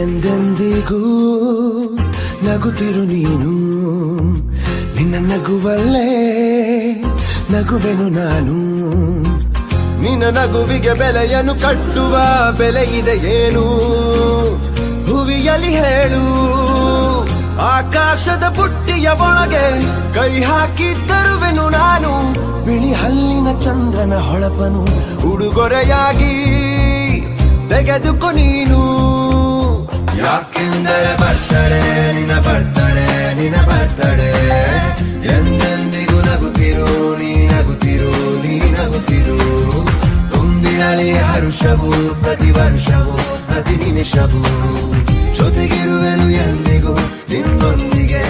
ಎಂದೆಂದಿಗೂ ನಗುತ್ತಿರು ನೀನು, ನಿನ್ನ ನಗುವಲ್ಲೇ ನಗುವೆನು ನಾನು. ನಿನ್ನ ನಗುವಿಗೆ ಬೆಲೆಯನ್ನು ಕಟ್ಟುವ ಬೆಲೆ ಇದೆ ಏನು, ಹುವಿಯಲ್ಲಿ ಹೇಳು. ಆಕಾಶದ ಬುಟ್ಟಿಯ ಒಳಗೆ ಕೈ ಹಾಕಿ ತರುವೆನು ನಾನು, ಬಿಳಿ ಹಲ್ಲಿನ ಚಂದ್ರನ ಹೊಳಪನು ಉಡುಗೊರೆಯಾಗಿ ತೆಗೆದುಕೊ ನೀನು. ಯಾಕೆಂದರೆ ಬರ್ತಡೆ ನಿನ್ನ ಬರ್ತಡೆ, ನಿನ್ನ ಬರ್ತಡೆ. ಎಂದೆಂದಿಗೂ ನಗುತ್ತಿರು ನೀ ನಗುತ್ತಿರು, ನೀ ನಗುತ್ತಿರು. ತುಂಬಿರಲಿ ಹರುಷವು ಪ್ರತಿ ವರ್ಷವೂ ಪ್ರತಿ ನಿಮಿಷವೂ, ಜೊತೆಗಿರುವೆನು ಎಂದಿಗೂ ನಿನ್ನೊಂದಿಗೆ.